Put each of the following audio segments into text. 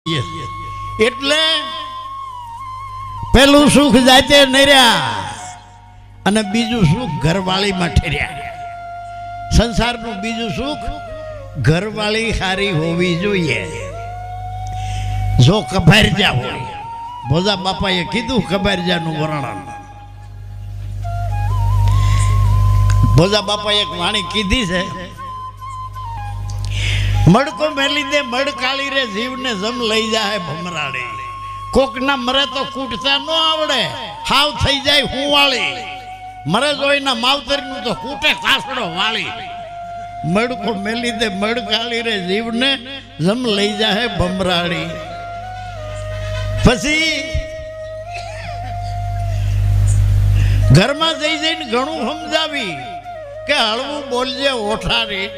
એટલે પેલું સુખ જાતે નર્યા અને બીજું સુખ ઘરવાળીમાં ઠર્યા. સંસારનું બીજું સુખ ઘરવાળી સારી હોવી જોઈએ. જો કભારજા હોય, ભોજા બાપાએ કીધું કભારજાનું વર્ણન. ભોજા બાપાએ એક વાણી કીધી છે, મડકો મેલી દે મડકાળી રે જીવને જમ લઈ જાય ભમરાડી. કોકના મરે તો કૂટતા ન આવડે, હાવ થઈ જાય હું વાળી. મરે જોઈના માવતરનું તો કૂટે કાસડો વાળી. મડકો મેલી દે મડકાળી રે જીવને જમ લઈ જાય ભમરાડી. પછી ઘરમાં જઈ જઈને ઘણું સમજાવી કે હળવું બોલજે ઓઠારી.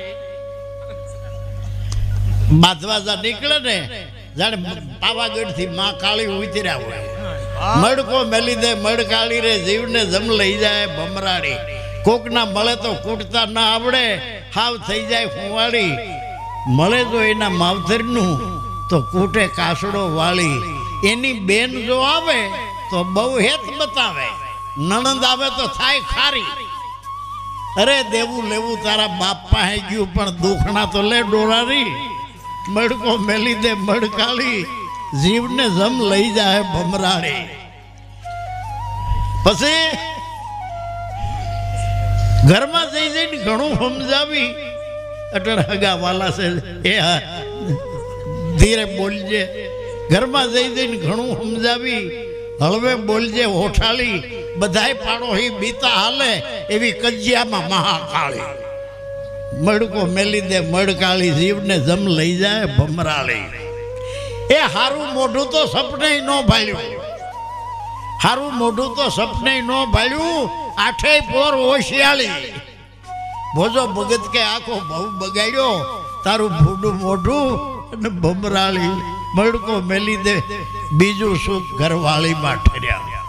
બાદવાજા નીકળે ને જાણે પાવાગઢ થી માં કાળી ઉતર્યા હોય. મડકો મેલી દે મડકાળી રે જીવને જમ લઈ જાય ભમરાડી. કોકના મળે તો કૂટતા ના આવડે, હાવ થઈ જાય ફુવાડી. મળે જો એના માવતરનું તો કૂટે કાસડો વાળી. એની બેન જો આવે તો બહુ હેત બતાવે, નણંદ આવે તો થાય ખારી. અરે દેવું લેવું તારા બાપ પાસે ગયું પણ દુખણા તો લે ડોરારી. મડકો મેલી દે મડકાળી જીવને જમ લઈ જાય ભમરાડી. પછી ઘરમાં જઈ જઈને ઘણું સમજાવી અટણ હગા વાલા છે એ ધીરે બોલજે. ઘરમાં જઈ જઈને ઘણું સમજાવી હળવે બોલજે ઓઠાળી. બધાય પાડોશી બીતા હાલે એવી કજિયામાં મહાકાળી. મડકો મેલી દે મડકાળી જીવને જમ લઈ જાય ભમરાળી. એ હારું મોઢું તો સપને ન ભાળ્યું, હારું મોઢું તો સપને ન ભાળ્યું. આઠેય પોર હોશિયાળી. ભોજો ભગત કે આખો બહુ બગાડ્યો તારું ભૂડું મોઢું અને ભમરાળી. મડકો મેલી દે બીજું સુખ ઘરવાળીમાં ઠર્યા.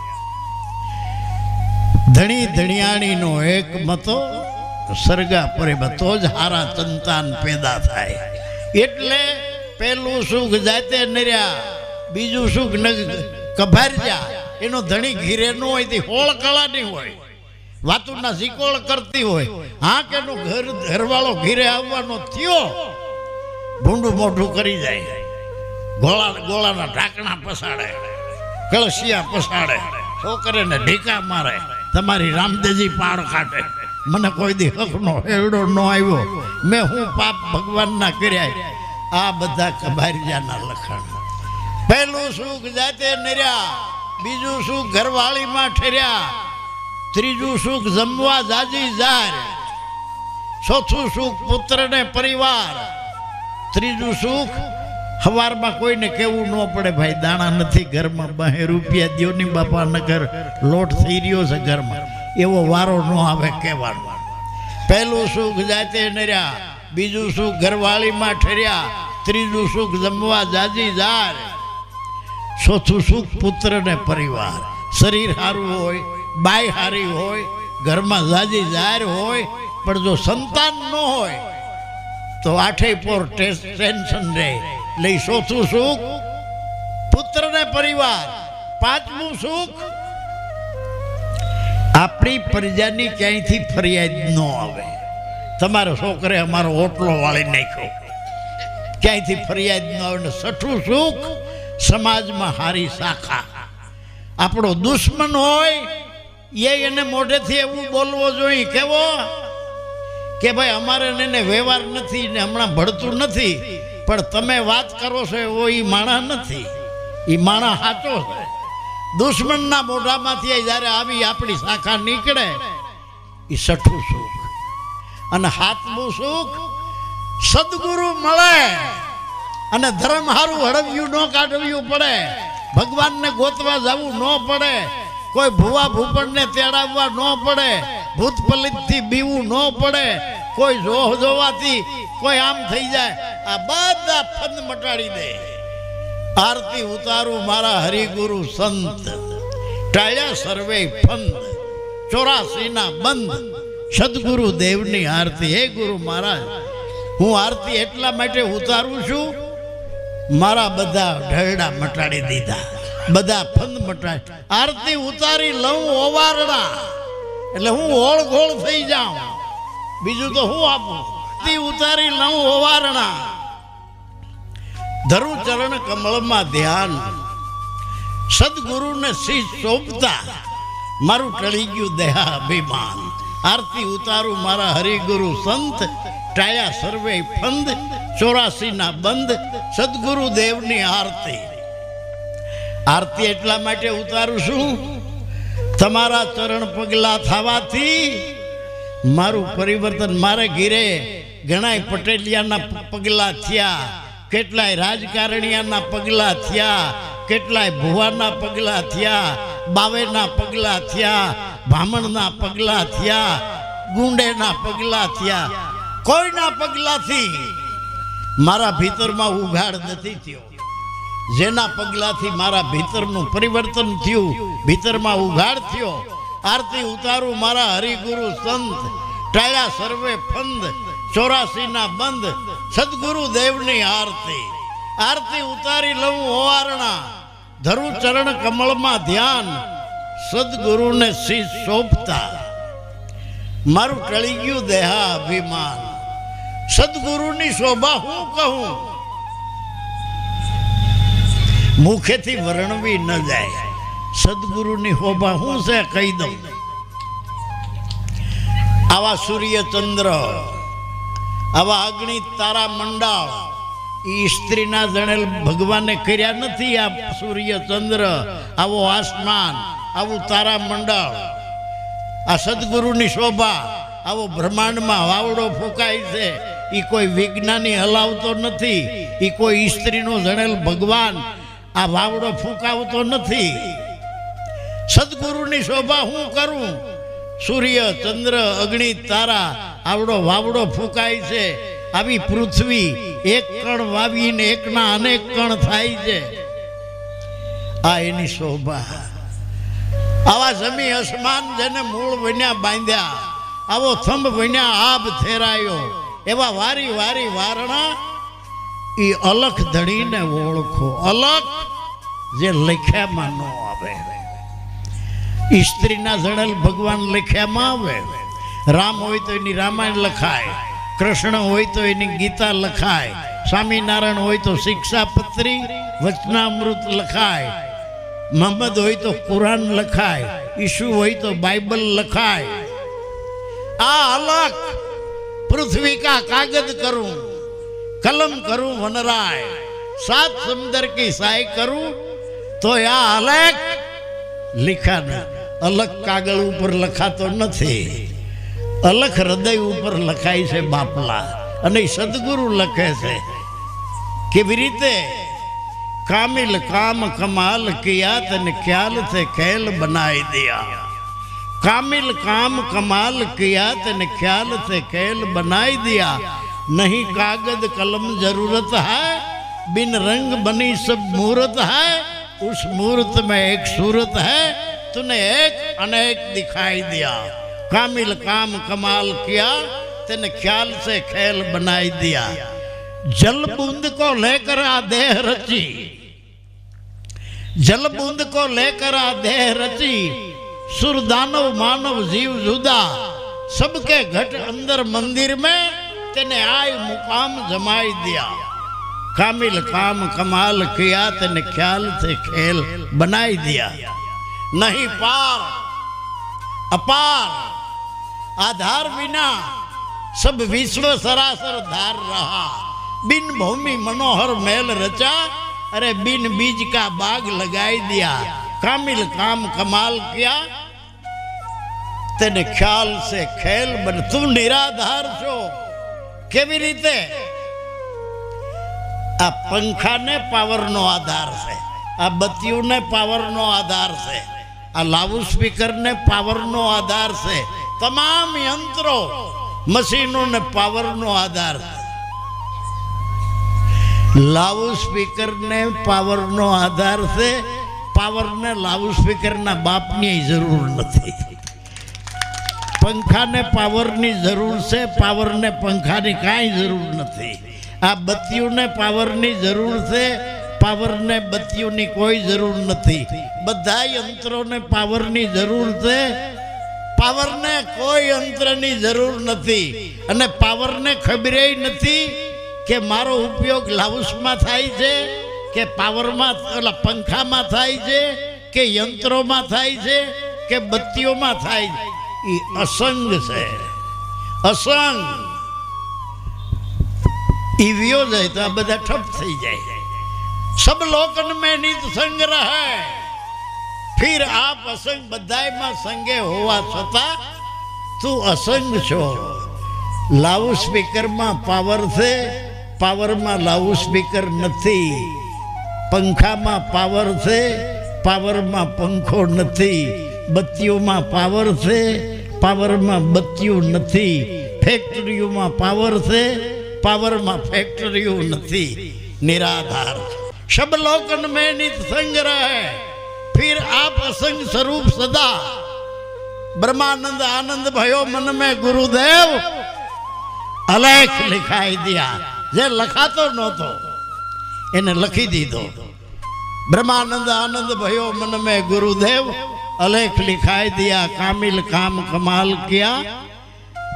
ધણી ધણિયાણીનો એક મતો સરગા પરે તો જ હારા સંતાન પેદા થાય. એટલે પેલું સુખ જાતે નર્યા, બીજું સુખ કભારજા. એનો ધણી ઘીરે ન હોય તે હોળ કળાની હોય, વાતુના સિકોળ કરતી હોય. હા કે એનું ઘરવાળો ઘીરે આવવાનો થયો ભૂંડું મોઢું કરી જાય. ગોળાના ઢાંકણા પસાડે, કળશિયા પસાડે, છોકરીને ઢીકા મારે. તમારી રામદેવજી પાડ કાઢે. મને કોઈ દી હકનો હેરડો ન આવ્યો, મેં હું પાપ ભગવાનના કર્યા. આ બધા કબારિયાના લખણ. પહેલું સુખ જાતે નર્યા, બીજું સુખ ઘરવાળીમાં ઠર્યા, ત્રીજું સુખ જમવા જાજી જાર, ચોથું સુખ પુત્રને પરિવાર, ત્રીજું સુખ સવારમાં કોઈને કેવું ન પડે ભાઈ દાણા નથી ઘરમાં, 2 રૂપિયા દ્યો ની બાપા નગર લોટ થઈ રહ્યો છે ઘરમાં, એવો વારો ન આવે કહેવાનો. પહેલું સુખ જાતે નર્યા, બીજું સુખ ઘરવાળીમાં ઠર્યા, ત્રીજું સુખ જમવા જાજી જાર, ચોથું સુખ પુત્ર ને પરિવાર. શરીર સારું હોય, બાઈ હારી હોય, ઘરમાં જાજી જાર હોય, પણ જો સંતાન ન હોય તો આઠેય પોર ટેન્શન રહે. લઈ ચોથું સુખ પુત્ર ને પરિવાર. પાંચમું સુખ આપણી પ્રજાની ક્યાંયથી ફરિયાદ ન આવે. તમારો છોકરે અમારો ઓટલો વાળી નાખ્યો, ક્યાંયથી ફરિયાદ ન આવે. છઠ્ઠું સુખ સમાજમાં હારી શાખા. આપણો દુશ્મન હોય એને મોઢેથી એવું બોલવો જોઈએ કેવો કે ભાઈ અમારે એને વ્યવહાર નથી ને હમણાં ભળતું નથી, પણ તમે વાત કરો છો એવો એ માણા નથી, એ માણા સાચો છે. દુશ્મનના મોઢામાંથી જ્યારે આવી આપણી શાખા નીકળે એ છઠ્ઠું સુખ. અને સાતમું સુખ સદગુરુ મળે અને ધર્મ હારું હળવ્યું ન કાઢવ્યું પડે, ભગવાનને ગોતવા જવું ન પડે, કોઈ ભુવા ભૂપણને તેડાવવા ન પડે, ભૂત પલિતથી બીવું ન પડે, કોઈ જોહ જોવાથી કોઈ આમ થઈ જાય. આ બધા ફંદ મટાડી દે. આરતી ઉતારું મારા હરિગુરુ સંત, ટાળ્યા સર્વે ફંદ, 84 બંધ, સદગુરુ દેવની આરતી. હે ગુરુ મહારાજ, હું આરતી એટલા માટે ઉતારું છું મારા બધા ઢળડા મટાડી દીધા, બધા ફંદ મટાડી. આરતી ઉતારી લઉં ઓવારણા એટલે હું હોળ ગોળ થઈ જાઉં, બીજું તો હું આપું. આરતી ઉતારી લઉં ઓવારણા, ધરું ચરણ કમળમાં ધ્યાન, સદગુરુને શીશ સોંપતા મારું ટળી ગયું દેહા અભિમાન. આરતી ઉતારું મારા હરિગુરુ સંત, ટાયા સર્વે ફંદ, 84 ના બંધ, સદગુરુ દેવની આરતી. આરતી એટલા માટે ઉતારું છું, તમારા ચરણ પગલા થવાથી મારું પરિવર્તન. મારે ઘીરે ઘણાય પટેલિયાના પગલા થયા, કેટલાય રાજકારણીયાના પગલા થયા, કેટલાય ભુવાના પગલા થયા, બાવેના પગલા થયા, બ્રાહ્મણના પગલા થયા, ગુંડેના પગલા થયા. કોઈના પગલાથી મારા ભીતરમાં ઉઘાડ નથી થયો. જેના પગલાથી મારા ભીતરનું પરિવર્તન થયું, ભીતરમાં ઉઘાડ થયો. આરતી ઉતારું મારા હરિગુરુ સંત, ટાળ્યા સર્વે ફંદ, 84 ના બંધ, સદગુરુ દેવની આરતી. આરતી ઉતારી લઉં ઓવારણા, ધરું ચરણ કમળમાં ધ્યાન, સદગુરુને શીશ સોંપતા મારું ટળી ગયું દેહા અભિમાન. સદગુરુની શોભા હું કહું, મુખેથી વર્ણવી ન જાય. સદગુરુની શોભા હું છે કહી દઉં. આવા સૂર્ય ચંદ્ર, આવા અગ્નિ તારા મંડળ, એ સ્ત્રીના જણેલ ભગવાને કર્યા નથી. આ સૂર્ય ચંદ્ર, આવો આસમાન, આવું તારા મંડળ, આ સદગુરુની શોભા. આવો બ્રહ્માંડમાં વાવડો ફૂંકાય છે, એ કોઈ વિજ્ઞાની હલાવતો નથી, એ કોઈ સ્ત્રીનો જણેલ ભગવાન આ વાવડો ફૂંકાવતો નથી. સદગુરુની શોભા હું કરું. સૂર્ય ચંદ્ર અગ્નિ તારા આવડો વાવડો ફૂંકાય છે. આવી પૃથ્વી એક કણ વાવીને એકના અનેક કણ થાય છે. આ એની શોભા. આવા જમી અસમાન જેને મૂળ બન્યા બાંધ્યા, આવો થંભ બન્યા આબ થેરાયો, એવા વારી વારી વારણા એ અલખ ધણીને ઓળખો. અલખ જે લખ્યામાં ન આવે. સ્ત્રીના જણેલ ભગવાન લખ્યામાં આવે. રામ હોય તો એની રામાયણ લખાય, કૃષ્ણ હોય તો એની ગીતા લખાય, સ્વામિનારાયણ હોય તો શિક્ષાપત્રી વચનામૃત લખાય, મોહમ્મદ હોય તો કુરાન લખાય, ઈસુ હોય તો બાઇબલ લખાય. આ અલખ પૃથ્વી કા કાગજ કરું, कलम करूं वनराय, 7 समंदर की साय करूं तो या अलग लिखा न. अलग कागળ ઉપર લખાતો નથી, અલખ હૃદય ઉપર લખાય છે બાપલા. અને સદગુરુ લખે છે કેવી રીતે? કામિલ કામ કમાલ કિયા તને ખ્યાલ સે ખેલ બનાઈ દિયા. कामिल काम कमाल किया तने ख्याल से खेल बनाई दिया. नहीं कागज कलम जरूरत है, बिन रंग बनी सब मूर्त है. उस मूर्त में एक सूरत है, तूने एक अनेक दिखाई दिया. कामिल काम कमाल किया तने ख्याल से खेल बनाई दिया. जल बूंद को लेकर आ देह रची, जल बूंद को लेकर आ देह रची. सुर दानव मानव जीव जुदा, सबके घट अंदर मंदिर में तेने आय मुकाम जमाई दिया. कामिल काम कमाल किया तेने ख्याल से खेल बनाई दिया. नहीं पार अपार आधार बिना सब विश्व सरासर धार रहा. बिन भूमि मनोहर मेल रचा, अरे बिन बीज का बाग लगाई दिया. कामिल काम कमाल किया तेने ख्याल से खेल बन. तुम निराधार छो. केवी रीते? आ पंखा ने पावर नो आधार से, आ बत्तियों ने पावर नो आधार से, आ लाउड स्पीकर ने पावर नो आधार से, तमाम यंत्रों मशीनों ने पावर नो आधार से. लाउड स्पीकर ने पावर नो आधार से, पावर ने लाउड स्पीकर ना बाप ની જરૂર નથી. पंखा ने पावर नी जरूर से, पावर ने पंखा नी काई जरूर नहीं. આ બત્તીઓને પાવરની જરૂર છે, પાવરને બત્તીઓની કોઈ જરૂર નથી. બધા યંત્રોને પાવરની જરૂર છે, પાવરને કોઈ યંત્રની જરૂર નથી. અને પાવરને ખબરે નથી કે મારો ઉપયોગ લાઉસમાં થાય છે કે પાવરમાં, ઓલા પંખામાં થાય છે કે યંત્રોમાં થાય છે કે બત્તીઓમાં થાય છે. એ અસંગ છે, અસંગ. ઈ વિયો જાય તો આ બધા ઠપ થઈ જાય. सब लोकन में नित संग रहे, फिर आप असंग. बधाईમાં સંગે હોવા છતાં તું અસંગ છો. લાઉડ સ્પીકરમાં પાવર છે, પાવરમાં લાઉડ સ્પીકર નથી. પંખામાં પાવર છે, પાવરમાં પંખો નથી. બત્તીઓમાં પાવર છે, પાવરમાં બત્તીઓ નથી. ફેક્ટરીઓમાં પાવર છે, પાવરમાં ફેક્ટરીઓ નથી. निराधार सब लोकन में नित संग रहे, फिर आप असंग स्वरूप सदा. ब्रह्मानंद आनंद भयो मन में गुरुदेव अलेख लिखाई दिया. जे लखातो नहोतो એને લખી દીધો. ब्रह्मानंद आनंद भयो मन में गुरुदेव अलेख लिखाई दिया. कामिल काम कमाल किया,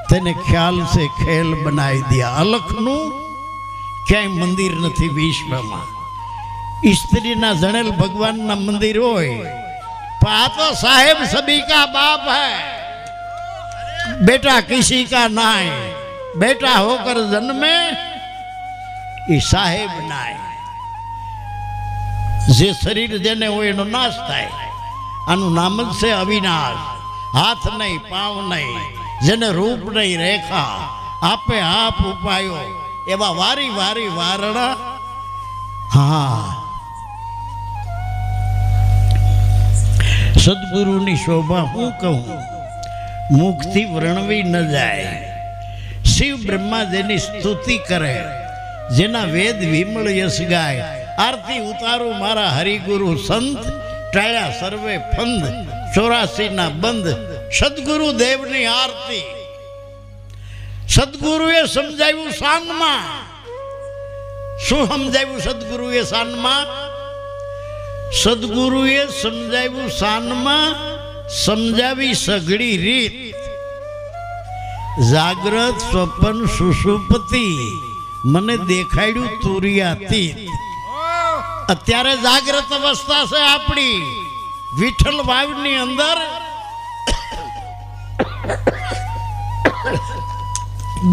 तेने ख्याल से खेल बनाई दिया. अलखनु ક્યાંય મંદિર નથી વિશ્વમાં. स्त्रीना जनेल भगवान ना मंदिर होय, आ तो साहेब सभी का बाप है. बेटा किसी का ना है, बेटा होकर जन्मे ये साहेब ना है. जे शरीर जेने हो एनो नाश थाय. आनु नाम ज छे अविनाश. हाथ नहीं, पांव नहीं, जेने रूप नहीं, रेखा आपे आप उपायो एवा वारी वारी वारणा. हाँ, सदगुरुनी शोभा हूँ कहूँ, मुक्ति वर्णवी न जाए. शिव ब्रह्मा जेनी स्तुति करे, जेना वेद विमल यश गाय. आरती उतारू मारा हरिगुरु संत, टाळ्या सर्वे फंद, 84 ना बंद. सदगुरु देवनी आरती. सदगुरुए समझाव्યું શાનમાં. શું સમજાવ્યું સદગુરુએ શાનમાં? સદગુરુએ સમજાવ્યું શાનમાં, સમજાવી સઘળી રીત. જાગ્રત સ્વપ્ન સુષુપ્તિ મને દેખાડ્યું તુર્યાતીત. અત્યારે જાગ્રત અવસ્થા છે આપણી વિઠ્ઠલ વાવની અંદર.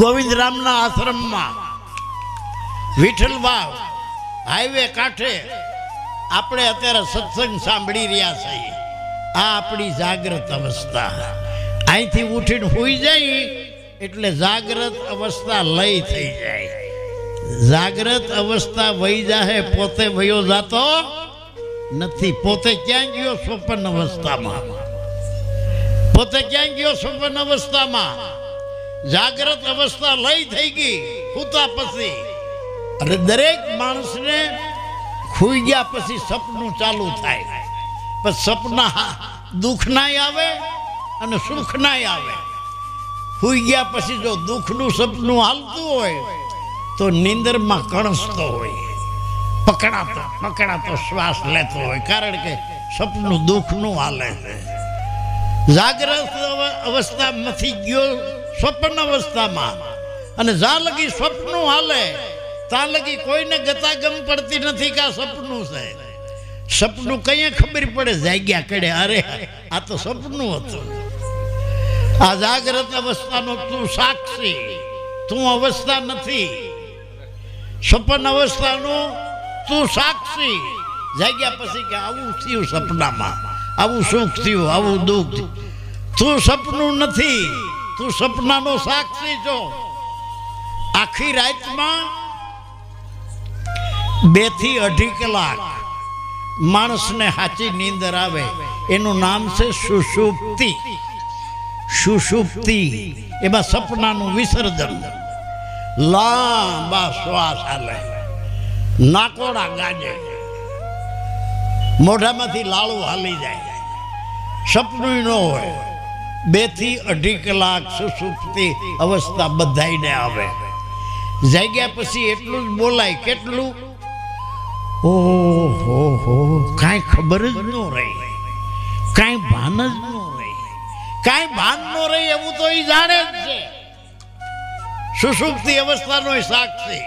गोविंद राम ना आश्रम में विठल वाव हाईवे काठे आपणे अत्यारे सत्संग सांभળી રહ્યા છે. आ आपणी जागृत अवस्था. અહીંથી ઉઠીને હોઈ જાય એટલે जागृत अवस्था લઈ થઈ જાય. जागृत अवस्था वही जाए, पोते वयो जातो નથી. પોતે ક્યાં ગયો? સ્વપ્ન અવસ્થામાં. પોતે ક્યાં ગયો? સ્વપ્ન અવસ્થામાં. जागृत अवस्था लई थई गई हुता पछी. अरे दरेक माणस ने खुई गया पछी सपनू चालू थाय. पर सपना दुख ना आवे अने सुख ना आवे. हुई गया पछी जो दुखनु सपनू हालतुं होय तो नींदर में कणसतो होय, पकड़ातो श्वास लेतो होय, कारण के सपनू दुखनु हाले छे. जागृत अवस्था मथी गयो स्वप्न अवस्था में. अने जा लगी स्वप्नु हाले ता लगी कोई ने गतागम पड़ती नहीं का सपनु से. सपनु कहीं खबर पड़े जाग्या कड़े अरे आ तो सपनु हतुं. आ जागृत अवस्था नो तू साक्षी, तू अवस्था नहीं. स्वप्न अवस्था नो तू साक्षी. जाग्या पछी के आवुं थयुं सपना में, आवुं सुख थयुं, आवुं दुख. तू सपनु नहीं, तू सपना नो साक्षी छो. आखी रात में 2 થી 2.5 કલાક मानस ने हाची नींदर आवे. एनु नाम से सुषुप्ति. सुषुप्ति एमां सपना नु विसर्जन. लांबा श्वास हाले, नाकोड़ा गाजे, मोढामांथी लाळू हाली जाय. सपनु न होय. 2 થી 2.5 કલાક सुषुप्ति अवस्था बधाईने आवे. જાગ્યા પછી એટલું જ બોલાય, કેટલું? ઓહો હો, કાંઈ ખબર જ ન રહી, કાંઈ ભાન જ ન રહી, કાંઈ ભાન ન રહી એવું તો એ જાણે જ છે. સુષુપ્તિ અવસ્થાનો સાક્ષી.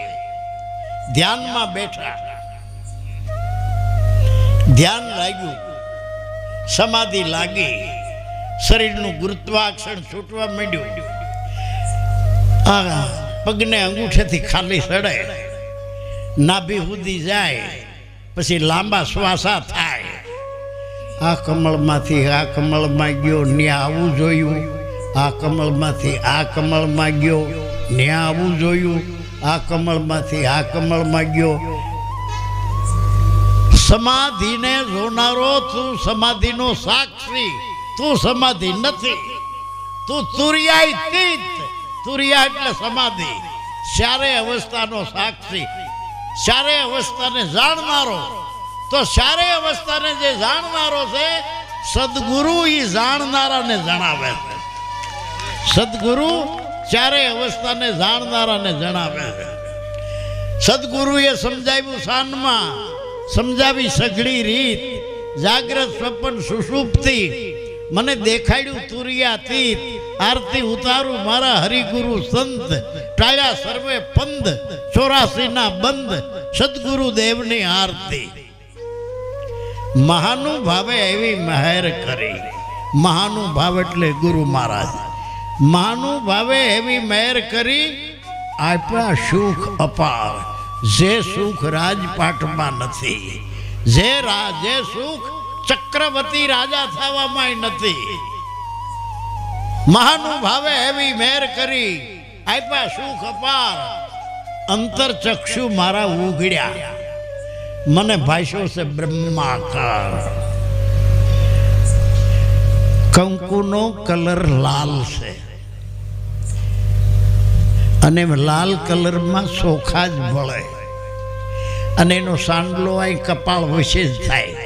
ધ્યાનમાં બેઠા, ધ્યાન લાગ્યું, સમાધિ લાગી, શરીરનું ગુરુત્વાકર્ષણ છૂટવા માંડ્યું. આ પગને અંગૂઠેથી ખાલી સડે, નાભી સુધી જાય, પછી લાંબા શ્વાસા થાય. આ કમળમાંથી આ કમળમાં ગયો, ન્યા આવવું જોયું. આ કમળમાંથી આ કમળમાં ગયો, ન્યા આવવું જોયું. આ કમળમાંથી આ કમળમાં ગયો. સમાધિને જોનારો તું, સમાધિનો સાક્ષી તું. સમાધિ નથી, તું તુર્યાતીત. તુર્યા એટલે સમાધિ, ચારે અવસ્થાનો સાક્ષી, ચારે અવસ્થાને જાણનારો. તો ચારે અવસ્થાને જે જાણનારો છે સદગુરુ, એ જાણનારાને જણાવે છે. સદગુરુ ચારે અવસ્થાને જાણનારાને જણાવે છે. સદગુરુએ સમજાવ્યું શાનમાં, સમજાવી સઘળી રીત, જાગ્રત સ્વપ્ન સુષુપ્તિ, મને દેખાડ્યું તુર્યાતીત. આરતી ઉતારું મારા હરિગુરુ સંત, ટાળ્યા સર્વે પંદ, 84 ના બંધ, સદગુરુ દેવની આરતી. મહાનુભાવે એવી મહેર કરી. મહાનુભાવ એટલે ગુરુ મહારાજ. મહાનુભાવે એવી મહેર કરી, આપ્યા સુખ અપાર. જે સુખ રાજપાટમાં નથી, જે સુખ ચક્રવર્તી રાજા થવામાં નથી. મહાનુભાવે એવી મહેર કરી, આપ્યા સુખ અપાર. અંતર ચક્ષુ મારા ઉઘડ્યા, મને ભાષ્યો છે બ્રહ્માકાર. કંકુનો કલર લાલ છે, અને લાલ કલરમાં ચોખા જ ભળે, અને એનો સાંડલો અહીં કપાળ વચ્ચે જ થાય.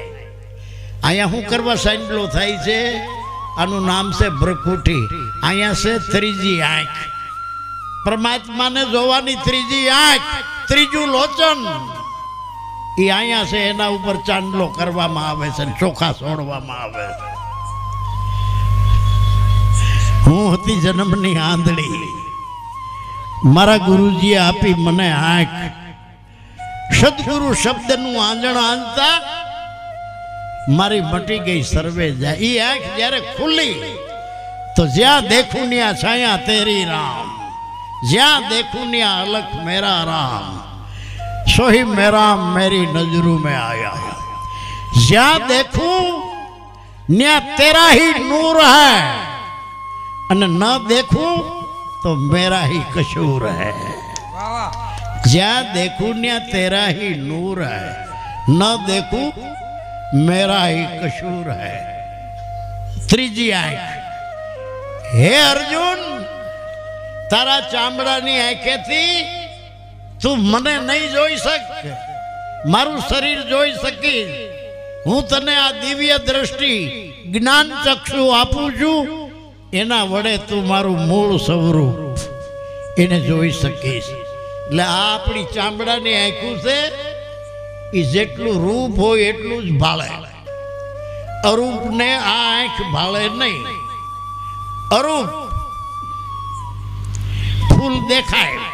અહીંયા શું કરવા સાંડલો થાય છે? આનું નામ છે ભ્રકુટી. અહીંયા છે ત્રીજી આંખ. પરમાત્માને જોવાની ત્રીજી આંખ, ત્રીજું લોચન, એ અહીંયા છે. એના ઉપર ચાંદલો કરવામાં આવે છે, ચોખા છોડવામાં આવે છે. હું હતી જન્મની આંધળી, મારા ગુરુજીએ આપી મને આંખ. સદગુરુ શબ્દનું આંજણ આંજતા મારી મટી ગઈ સર્વે જાય. એ આંખ જ્યારે ખુલ્લી તો જ્યાં દેખું ત્યાં છાયા તેરી રામ, જ્યાં દેખું ત્યાં અલખ મેરા રામ, સોહી મેરા મેરી નજરૂ में आया. જ્યાં દેખું ત્યાં તેરા ही नूर है, અને ન દેખું तो मेरा ही कसूर है. જ્યાં દેખું ત્યાં तेरा ही नूर है, न देखूं मेरा ही कसूर है. ત્રીજી આંખ. હે અર્જુન, તારા ચામડાની આંખેથી તું મને નહીં જોઈ શક, મારું શરીર જોઈ શકીશ. હું તને આ દિવ્ય દ્રષ્ટિ, જ્ઞાન ચક્ષુ આપું છું. એના વડે તું મારું મૂળ સ્વરૂપ એને જોઈ શકીશ. એટલે આ આપણી ચામડાની આંખું છે, એ જેટલું રૂપ હોય એટલું જ ભાળે. અરૂપને આ આંખ ભાળે નહીં. અરૂપ ફૂલ દેખાય,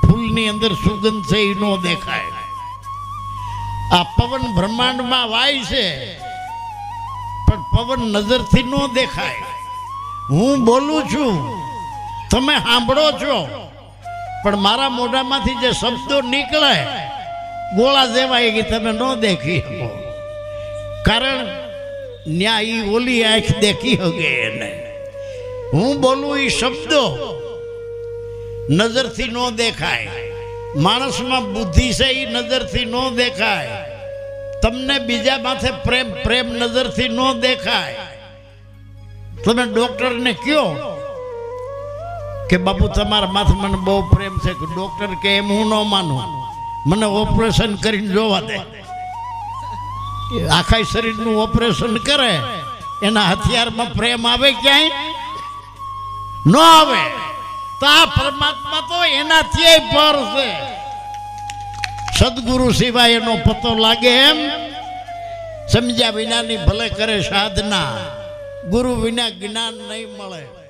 ફૂલની અંદર સુગંધ છે એ ન દેખાય. આ પવન બ્રહ્માંડમાં વાય છે, પણ પવન નજરથી ન દેખાય. હું બોલું છું, તમે સાંભળો છો, પણ મારા મોઢામાંથી જે શબ્દો નીકળે ગોળા જેવા કે તમે ન દેખી શકો. કારણ ન્યાય ઓલી આંખ દેખી શકે એને. હું બોલું એ શબ્દો નજરથી ન દેખાય. માણસમાં બુદ્ધિ છે એ નજરથી ન દેખાય. તમને બીજા માથે પ્રેમ, પ્રેમ નજરથી ન દેખાય. તમે ડોક્ટરને કહો કે બાપુ તમારા માથે મને બહુ પ્રેમ છે, કે ડોક્ટર કે એમ હું ન માનું, મને ઓપરેશન કરીને જોવા દે. આખા શરીરનું ઓપરેશન કરે, એના હથિયારમાં પ્રેમ આવે ક્યાંય? ન આવે. તો આ પરમાત્મા તો એનાથી પર છે. સદગુરુ સિવાય એનો પતો લાગે એમ? સમજ્યા વિનાની ભલે કરે સાધના, ગુરુ વિના જ્ઞાન નહીં મળે.